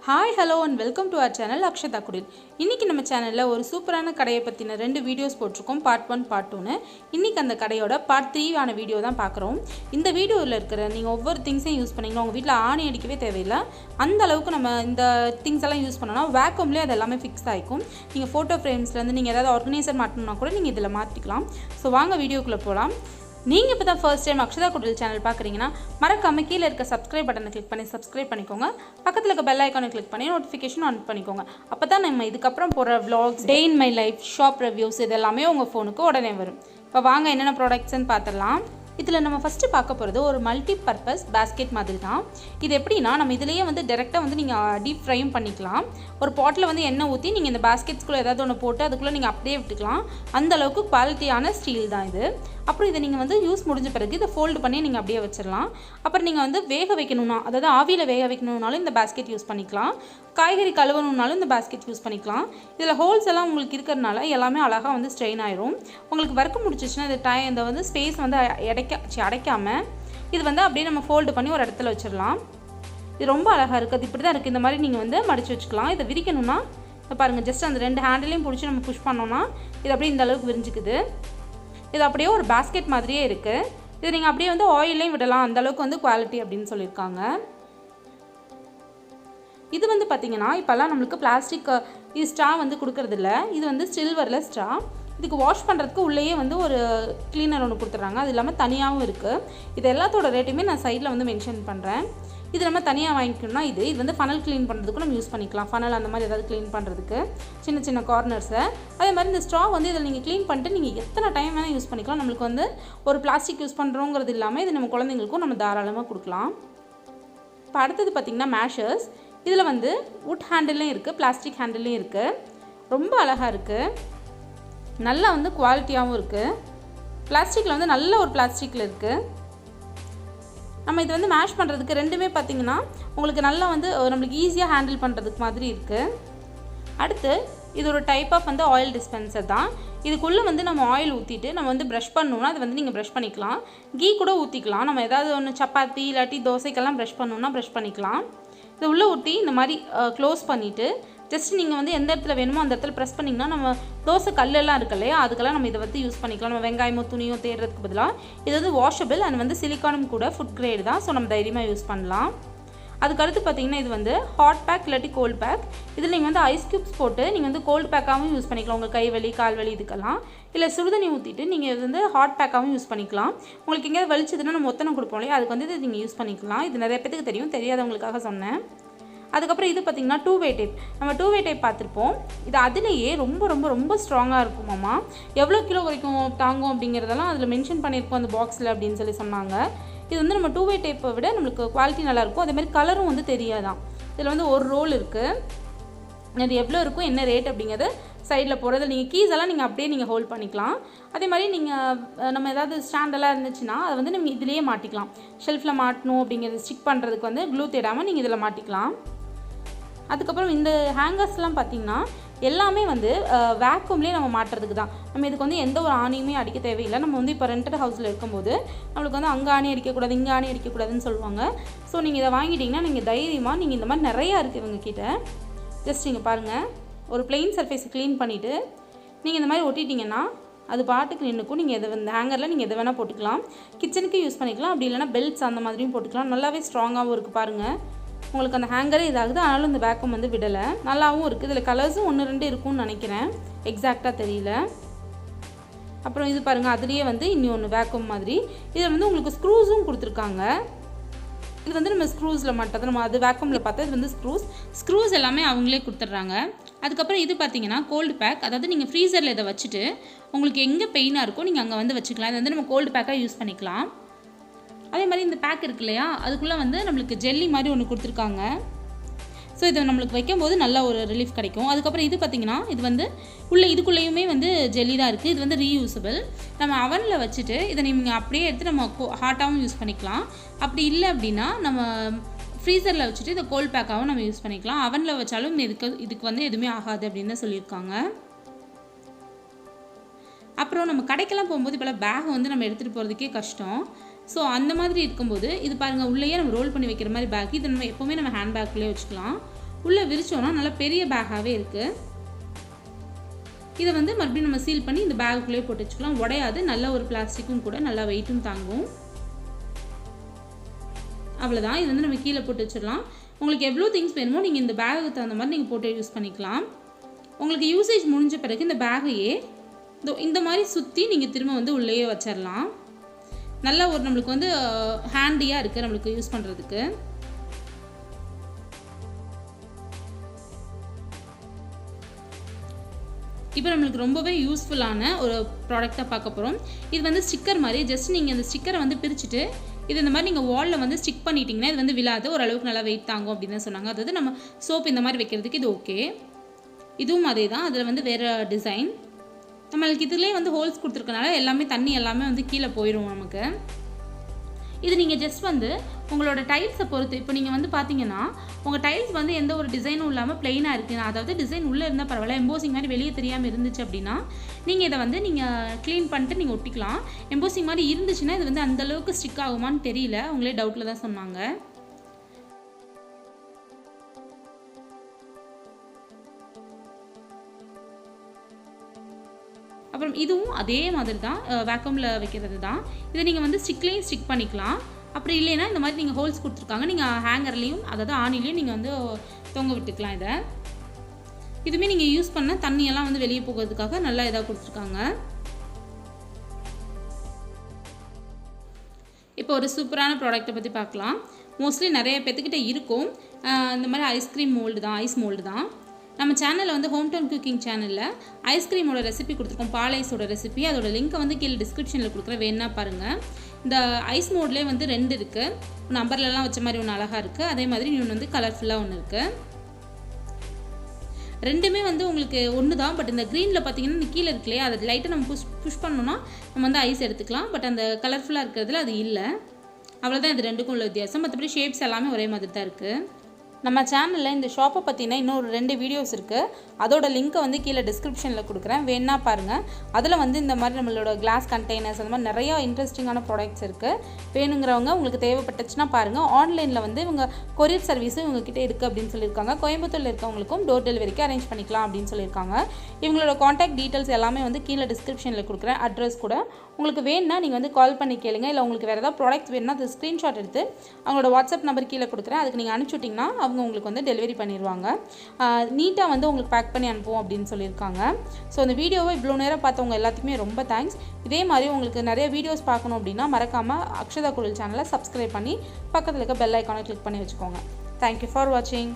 Hi, hello and welcome to our channel Akshatha Kudil. இன்னைக்கு நம்ம சேனல்ல ஒரு சூப்பரான கடையை பத்தின ரெண்டு வீடியோஸ் போட்டுருக்கோம் part 1 part 2 னு. இன்னைக்கு அந்த கடையோட part 3 ஆன வீடியோ தான் பார்க்கறோம். இந்த வீடியோல இருக்கிற நீங்க ஒவ்வொரு திங்ஸையும் யூஸ் பண்ணீங்க உங்க வீட்ல ஆணி அடிக்கவே தேவையில்லை. அந்த அளவுக்கு நம்ம இந்த திங்ஸ் எல்லாம் யூஸ் பண்ணனா வாக்யூம்லயே அது எல்லாமே ஃபிக்ஸ் ஆயிக்கும். நீங்க போட்டோ ஃப்ரேம்ஸ்ல இருந்து நீங்க ஏதாவது ஆர்கனைசர் மாட்டணும்னா கூட நீங்க இதல மாத்திக்கலாம். சோ வாங்க வீடியோக்குள்ள போலாம். நீங்க இப்ப தான் ஃபர்ஸ்ட் டைம் அக்ஷதா குடில் சேனல் பார்க்கறீங்கனா மறக்காம கீழ இருக்க subscribe பட்டனை கிளிக் பண்ணி subscribe பண்ணிக்கோங்க. பக்கத்துல இருக்க bell icon-ஐ கிளிக் பண்ணி notification on பண்ணிக்கோங்க. அப்பதான் நம்ம இதுக்கு அப்புறம் போற vlogs, day in my life, shop reviews இதெல்லாம் உங்க ஃபோனுக்கு உடனே வரும். இப்ப வாங்க என்னென்ன ப்ராடக்ட்ஸ்னு பார்த்தறலாம். இதுல நம்ம ஃபர்ஸ்ட் பார்க்க போறது ஒரு மல்டி பர்பஸ் basket மாதிரி தான். இது எப்படினா நம்ம இதிலேயே வந்து டைரக்ட்டா வந்து நீங்க டீப் ஃப்ரையும் பண்ணிக்கலாம். ஒரு பாட்ல வந்து எண்ணெய் ஊத்தி நீங்க இந்த basketsக்குள்ள ஏதாவது ஒன்னு போட்டு அதுக்குள்ள நீங்க அப்படியே விட்டுக்கலாம். அந்த அளவுக்கு குவாலிட்டியான ஸ்டீல் தான் இது. அப்புறம் இத நீங்க வந்து யூஸ் முடிஞ்ச பிறகு இத ஃபோல்ட் பண்ணி நீங்க அப்படியே வச்சிரலாம். அப்புறம் நீங்க வந்து வேக வைக்கணும்னா அதாவது ஆவியில வேக வைக்கணும்னாலும் இந்த basket யூஸ் பண்ணிக்கலாம். காய்கறி கழுவணும்னாலும் இந்த basket யூஸ் பண்ணிக்கலாம். இதுல ஹோல்ஸ் எல்லாம் உங்களுக்கு இருக்கறனால எல்லாமே அழகா வந்து ஸ்ட்ரெயின் ஆயிரும். உங்களுக்கு வர்க் முடிச்சிச்சுனா இந்த வந்து ஸ்பேஸ் வந்து அடைக்காம இது வந்து அப்படியே நம்ம ஃபோல்ட் பண்ணி ஒரு இடத்துல வச்சிரலாம். இது ரொம்ப அழகா இருக்கு. இது இப்படி தான் இருக்கு. இந்த மாதிரி நீங்க வந்து மடிச்சு வச்சுக்கலாம். இத விரிக்கணும்னா பாருங்க ஜஸ்ட் அந்த ரெண்டு ஹேண்டிலையும் பிடிச்சு நம்ம புஷ் பண்ணோம்னா இது அப்படியே இந்த அளவுக்கு விரிஞ்சிக்குது. இது அப்படியே ஒரு basket மாதிரியே இருக்கு. இது நீங்க அப்படியே வந்து ஆயிலையும் விடலாம். அந்த அளவுக்கு வந்து குவாலிட்டி அப்படினு சொல்லிருக்காங்க. இது வந்து பாத்தீங்கன்னா இப்பலாம் நமக்கு பிளாஸ்டிக் ஸ்ட்ரா வந்து கொடுக்கிறது இல்ல. இது வந்து சில்வர்ல ஸ்ட்ரா. இதுக்கு வாஷ் பண்றதுக்கு உள்ளேயே வந்து ஒரு க்ளீனர் ஒன்னு கொடுத்துறாங்க. அது இல்லாம தனியாவும் இருக்கு. இது எல்லாத்தோட ரேட்டுமே நான் சைடுல வந்து மென்ஷன் பண்றேன். இது நம்ம தனியா வாங்கிக்கணும்னா இது வந்து ஃபனல் க்ளீன் பண்றதுக்கு நம்ம யூஸ் பண்ணிக்கலாம். ஃபனல் அந்த மாதிரி ஏதாவது க்ளீன் பண்றதுக்கு சின்ன சின்ன கார்னர்ஸ். அதே மாதிரி இந்த ஸ்ட்ரா வந்து இத நீங்க க்ளீன் பண்ணிட்டு நீங்க எத்தனை டைம் வேணா யூஸ் பண்ணிக்கலாம். நமக்கு வந்து ஒரு பிளாஸ்டிக் யூஸ் பண்றோம்ங்கிறது இல்லாம இது நம்ம குழந்தைகளுக்கும் நம்ம தாராளமா கொடுக்கலாம். இப்போ அடுத்து பாத்தீங்கன்னா மேஷர்ஸ். இதுல வந்து wood ஹேண்டிலும் இருக்கு, பிளாஸ்டிக் ஹேண்டிலும் இருக்கு. ரொம்ப அழகா இருக்கு. நல்லா வந்து குவாலிட்டியாவும் இருக்கு. பிளாஸ்டிக்ல வந்து நல்ல ஒரு பிளாஸ்டிக்ல இருக்கு. நம்ம இது வந்து மேஷ் பண்றதுக்கு ரெண்டுமே பாத்தீங்கன்னா உங்களுக்கு நல்லா வந்து நமக்கு ஈஸியா ஹேண்டில் பண்றதுக்கு மாதிரி இருக்கு. அடுத்து இது ஒரு டைப் ஆஃப் வந்து ஆயில் டிஸ்பென்சர் தான். இதுக்குள்ள வந்து நம்ம ஆயில் ஊத்திட்டு நம்ம வந்து பிரஷ் பண்ணனும்னா அது வந்து நீங்க பிரஷ் பண்ணிக்கலாம். கீ கூட ஊத்திக்கலாம். நம்ம ஏதாவது ஒன்னு சப்பாத்தி இல்லாட்டி தோசைக்கெல்லாம் பிரஷ் பண்ணனும்னா பிரஷ் பண்ணிக்கலாம். இது உள்ள ஊத்தி இந்த மாதிரி க்ளோஸ் பண்ணிட்டு ஜஸ்ட் நீங்க வந்து எந்த இடத்துல வேணுமோ அந்த இடத்துல பிரஸ் பண்ணீங்கன்னா நம்ம தோசை கல்ல எல்லாம் இருக்குல்ல அதுக்கெல்லாம் நம்ம இத வந்து யூஸ் பண்ணிக்கலாம். நம்ம வெங்காயமோ துணியோ தேடுறதுக்கு பதிலா இது வந்து வாஷபிள் and வந்து சிலிகானும் கூட ஃபுட் கிரேட் தான். சோ நம்ம தைரியமா யூஸ் பண்ணலாம். அதுக்கு அடுத்து பாத்தீங்கன்னா இது வந்து ஹாட் பேக் இல்லாட்டி கோல்ட் பேக். இதுல நீங்க வந்து ஐஸ் கியூப்ஸ் போட்டு நீங்க வந்து கோல்ட் பேக்காவும் யூஸ் பண்ணிக்கலாம். உங்க கை வலி கால் வலி இதுக்கெல்லாம். இல்ல சுடுதண்ணி ஊத்திட்டு நீங்க இது வந்து ஹாட் பேக்காவும் யூஸ் பண்ணிக்கலாம். உங்களுக்கு எங்க வலிச்சதுன்னா நம்ம ஒத்தனை கொடுப்போம்ல அதுக்கு வந்து இது நீங்க யூஸ் பண்ணிக்கலாம். இது நிறைய பேருக்கு தெரியும். தெரியாதவங்களுக்காக சொன்னேன். அதுக்கு அப்புறம் இது பாத்தீங்கன்னா டூ வே டேப். நம்ம டூ வே டேப் பாத்திருப்போம். இது அதிலேயே ரொம்ப ஸ்ட்ராங்கா இருக்குமாமா. எவ்வளவு கிலோ வரைக்கும் தாங்கும் அப்படிங்கறதெல்லாம் அதுல மென்ஷன் பண்ணிருப்போம் அந்த பாக்ஸ்ல அப்படினு சொல்லி சொன்னாங்க. இது வந்து நம்ம டூ வே டேப்பை விட நமக்கு குவாலிட்டி நல்லா இருக்கும். அதே மாதிரி கலரும் வந்து தெரியாதான். இதுல வந்து ஒரு ரோல் இருக்கு. அது எவ்வளவு இருக்கும் என்ன ரேட் அப்படிங்கறது சைடுல போறது. நீங்க கீஸ் எல்லாம் நீங்க அப்படியே நீங்க ஹோல்ட் பண்ணிக்கலாம். அதே மாதிரி நீங்க நம்ம ஏதாவது ஸ்டாண்ட் எல்லாம் இருந்துச்சுனா அது வந்து நம்ம இதிலேயே மாட்டிக்கலாம். ஷெல்ஃப்ல மாட்டணும் அப்படிங்கறது ஸ்டிக் பண்றதுக்கு வந்து க்ளூ தேடாம நீங்க இதல மாட்டிக்கலாம். அதுக்கு அப்புறம் இந்த ஹேங்கர்ஸ்லாம் பாத்தீங்கன்னா எல்லாமே வந்து வாக்யூம்லயே நம்ம மாட்றதுக்கு தான். நம்ம இதுக்கு வந்து எந்த ஒரு ஆணியுமே அடிக்க தேவையில்லை. நம்ம வந்து இப்ப ரெண்டட் ஹவுஸ்ல இருக்கும்போது நமக்கு வந்து அங்க ஆணி அடிக்க கூடாது இங்க ஆணி அடிக்க கூடாதுன்னு சொல்வாங்க. சோ நீங்க இத வாங்கிட்டீங்கன்னா நீங்க தைரியமா நீங்க இந்த மாதிரி நிறைய இருக்கு இவங்க கிட்ட. ஜஸ்ட் நீங்க பாருங்க. ஒரு plain surface க்ளீன் பண்ணிட்டு நீங்க இந்த மாதிரி ஒட்டிட்டீங்கன்னா அது பாட்டுக்கு நின்னுக்கும். நீங்க இந்த ஹேங்கர்ல நீங்க எதை வேணா போட்டுக்கலாம். கிச்சனுக்கு யூஸ் பண்ணிக்கலாம். அப்படி இல்லனா பெல்ட்ஸ் அந்த மாதிரியும் போட்டுக்கலாம். நல்லாவே ஸ்ட்ராங்காவும் இருக்கு பாருங்க. உங்களுக்கு அந்த ஹேங்கரே இதாகுது. ஆனாலும் இந்த வேக்யூம் வந்து விடல. நல்லாவும் இருக்கு. இதுல கலர்ஸும் 1 2 இருக்கும்னு நினைக்கிறேன். எக்ஸாக்ட்டா தெரியல. அப்புறம் இது பாருங்க அதிலேயே வந்து இன்னொரு வேக்யூம் மாதிரி. இதுல வந்து உங்களுக்கு ஸ்க்ரூஸும் கொடுத்திருக்காங்க. இது வந்து நம்ம ஸ்க்ரூஸ்ல மாட்டது. நம்ம அது வேக்யூம்ல பார்த்தா இது வந்து ஸ்க்ரூஸ் எல்லாமே அவங்களே கொடுத்துறாங்க. அதுக்கு அப்புறம் இது பாத்தீங்கன்னா கோல்ட் பேக். அதாவது நீங்க ஃப்ரீசர்ல இத வச்சிட்டு உங்களுக்கு எங்க பெயினா இருக்கோ நீங்க அங்க வந்து வச்சுக்கலாம். இது வந்து நம்ம கோல்ட் பேக்கா யூஸ் பண்ணிக்கலாம். அதே மாதிரி இந்த பேக் இருக்குலையா அதுக்குள்ள வந்து நமக்கு ஜெல்லி மாதிரி ஒன்னு கொடுத்திருக்காங்க. சோ இது நமக்கு வைக்கும்போது நல்ல ஒரு ரிலீஃப் கிடைக்கும். அதுக்கு அப்புறம் இது பாத்தீங்கன்னா இது வந்து உள்ள இதுக்குள்ளேயுமே வந்து ஜெல்லி தான் இருக்கு. இது வந்து ரீயூசபிள். நம்ம அவன்ல வச்சிட்டு இத நீங்க அப்படியே எடுத்து நம்ம ஹாட்டாவும் யூஸ் பண்ணிக்கலாம். அப்படி இல்ல அப்படினா நம்ம ஃப்ரீசர்ல வச்சிட்டு இத கோல்ட் பேக்காவும் நம்ம யூஸ் பண்ணிக்கலாம். அவன்ல வச்சாலும் இதுக்கு வந்து எதுமே ஆகாது அப்படினு சொல்லிருக்காங்க. அப்புறம் நம்ம கடைக்கெல்லாம் போயும்போது இப்பல பேக் வந்து நம்ம எடுத்துட்டு போறதுக்கே கஷ்டம். சோ அந்த மாதிரி இருக்கும்போது இது பாருங்க உள்ளேயே நம்ம ரோல் பண்ணி வைக்கிற மாதிரி பேக். இது நம்ம எப்பவுமே நம்ம ஹேண்ட் பேக்குலயே வச்சுக்கலாம். உள்ளே விரிச்சோன்னா நல்லா பெரிய பேக்காகவே இருக்குது. இதை வந்து மறுபடியும் நம்ம சீல் பண்ணி இந்த பேக்குள்ளேயே போட்டு வச்சுக்கலாம். உடையாது, நல்ல ஒரு பிளாஸ்டிக்கும் கூட, நல்லா வெயிட்டும் தாங்கும். அவ்வளோதான். இது வந்து நம்ம கீழே போட்டு வச்சிடலாம். உங்களுக்கு எவ்வளோ திங்ஸ் வேணுமோ நீங்கள் இந்த பேகுக்கு தகுந்த மாதிரி நீங்கள் போட்டு யூஸ் பண்ணிக்கலாம். உங்களுக்கு யூசேஜ் முடிஞ்ச பிறகு இந்த பேகையே இந்த மாதிரி சுற்றி நீங்கள் திரும்ப வந்து உள்ளேயே வச்சிடலாம். நல்ல ஒரு நம்மளுக்கு வந்து ஹேண்டியாக இருக்குது நம்மளுக்கு யூஸ் பண்ணுறதுக்கு. இப்போ நம்மளுக்கு ரொம்பவே யூஸ்ஃபுல்லான ஒரு ப்ராடக்டாக பார்க்க போகிறோம். இது வந்து ஸ்டிக்கர் மாதிரி, ஜஸ்ட் நீங்கள் இந்த ஸ்டிக்கரை வந்து பிரிச்சுட்டு இது இந்த மாதிரி நீங்கள் வாலில் வந்து ஸ்டிக் பண்ணிட்டீங்கன்னா இது வந்து விழாது, ஓரளவுக்கு நல்லா வெயிட் தாங்கும் அப்படின்னு தான் சொன்னாங்க. அதாவது நம்ம சோப் இந்த மாதிரி வைக்கிறதுக்கு இது ஓகே. இதுவும் அதே தான், அதில் வந்து வேறு டிசைன். நம்மளுக்கு இதிலே வந்து ஹோல்ஸ் கொடுத்துருக்கனால எல்லாமே தண்ணி எல்லாமே வந்து கீழே போயிடும் நமக்கு. இது நீங்கள் ஜஸ்ட் வந்து உங்களோட டைல்ஸை பொறுத்து, இப்போ நீங்கள் வந்து பார்த்தீங்கன்னா உங்கள் டைல்ஸ் வந்து எந்த ஒரு டிசைனும் இல்லாமல் ப்ளெயினாக இருக்குது, அதாவது டிசைன் உள்ளே இருந்தால் பரவாயில்ல, எம்போசிங் மாதிரி வெளியே தெரியாமல் இருந்துச்சு அப்படின்னா நீங்கள் இதை வந்து நீங்கள் க்ளீன் பண்ணிட்டு நீங்கள் ஒட்டிக்கலாம். எம்போசிங் மாதிரி இருந்துச்சுன்னா இது வந்து அந்தளவுக்கு ஸ்டிக் ஆகுமான்னு தெரியல, அவங்களே டவுட்டில் தான் சொன்னாங்க. அப்புறம் இதுவும் அதே மாதிரி தான், வேக்யூமில் வைக்கிறது தான். இதை நீங்கள் வந்து ஸ்டிக்லேயும் ஸ்டிக் பண்ணிக்கலாம். அப்படி இல்லைன்னா இந்த மாதிரி நீங்கள் ஹோல்ஸ் கொடுத்துருக்காங்க, நீங்கள் ஹேங்கர்லேயும் அதாவது ஆணிலையும் நீங்கள் வந்து தொங்க விட்டுக்கலாம். இதை இதுவுமே நீங்கள் யூஸ் பண்ண தண்ணியெல்லாம் வந்து வெளியே போகிறதுக்காக நல்லா இதாக கொடுத்துருக்காங்க. இப்போ ஒரு சூப்பரான ப்ராடக்ட்டை பற்றி பார்க்கலாம். மோஸ்ட்லி நிறைய பேர்த்துக்கிட்ட இருக்கும் இந்த மாதிரி ஐஸ்கிரீம் மோல்டு தான், ஐஸ் மோல்டு தான். நம்ம சேனலில் வந்து ஹோம் டவுன் குக்கிங் சேனலில் ஐஸ்கிரீமோட ரெசிபி கொடுத்துருக்கோம், பால் ஐஸோட ரெசிபி. அதோட லிங்க்கை வந்து கீழே டிஸ்கிரிப்ஷனில் கொடுக்குறேன், வேணா பாருங்கள். இந்த ஐஸ் மோட்லேயே வந்து 2 இருக்குது. ஒன்று நம்பர்லலாம் வச்ச மாதிரி ஒன்று அழகாக இருக்குது, அதே மாதிரி இன்னொன்று வந்து கலர்ஃபுல்லாக ஒன்று இருக்குது. ரெண்டுமே வந்து உங்களுக்கு ஒன்று தான். பட் இந்த க்ரீனில் பார்த்தீங்கன்னா இந்த கீழே இருக்கு இல்லையா, அதை லைட்டாக நம்ம புஷ் பண்ணோன்னா நம்ம வந்து ஐஸ் எடுத்துக்கலாம். பட் அந்த கலர்ஃபுல்லாக இருக்கிறதுல அது இல்லை. அவ்வளோதான் இது ரெண்டுக்கும் உள்ள வித்தியாசம். மற்றபடி ஷேப்ஸ் எல்லாமே ஒரே மாதிரி தான் இருக்குது. நம்ம சேனலில் இந்த ஷாப்பை பற்றினா இன்னொரு 2 வீடியோஸ் இருக்குது, அதோட லிங்க்கை வந்து கீழே டிஸ்கிரிப்ஷனில் கொடுக்குறேன், வேணா பாருங்கள். அதில் வந்து இந்த மாதிரி நம்மளோட கிளாஸ் கண்டெய்னர்ஸ் அந்த மாதிரி நிறையா இன்ட்ரெஸ்டிங்கான ப்ராடக்ட்ஸ் இருக்குது. வேணுங்கிறவங்க உங்களுக்கு தேவைப்பட்டுச்சுன்னா பாருங்கள். ஆன்லைனில் வந்து இவங்க கொரியர் சர்வீஸும் இவங்ககிட்ட இருக்குது அப்படின்னு சொல்லியிருக்காங்க. கோயம்புத்தூரில் இருக்கவங்களுக்கும் டோர் டெலிவரிக்கு அரேஞ்ச் பண்ணிக்கலாம் அப்படின்னு சொல்லியிருக்காங்க. இவங்களோட காண்டாக்ட் டீட்டெயில்ஸ் எல்லாமே வந்து கீழே டிஸ்கிரிப்ஷனில் கொடுக்குறேன், அட்ரஸ் கூட. உங்களுக்கு வேணுன்னா நீங்கள் வந்து கால் பண்ணி கேளுங்க. இல்லை உங்களுக்கு வேறு ஏதாவது ப்ராடக்ட்ஸ் வேணுன்னா அது ஸ்க்ரீன்ஷாட் எடுத்து அவங்களோட வாட்ஸ்அப் நம்பர் கீழே கொடுக்குறேன், அதுக்கு நீங்கள் அனுப்பிச்சுட்டிங்கன்னா அவங்க உங்களுக்கு வந்து டெலிவரி பண்ணிடுவாங்க. நீட்டாக வந்து உங்களுக்கு பேக் பண்ணி அனுப்புவோம் அப்படின்னு சொல்லியிருக்காங்க. ஸோ அந்த வீடியோவை இவ்வளோ நேரம் பார்த்தவங்க எல்லாத்துக்குமே ரொம்ப தேங்க்ஸ். இதே மாதிரி உங்களுக்கு நிறைய வீடியோஸ் பார்க்கணும் அப்படின்னா மறக்காமல் அக்ஷதா குடில் சேனலை சப்ஸ்கிரைப் பண்ணி பக்கத்தில் இருக்க பெல் ஐக்கானை கிளிக் பண்ணி வச்சுக்கோங்க. தேங்க்யூ ஃபார் வாட்சிங்.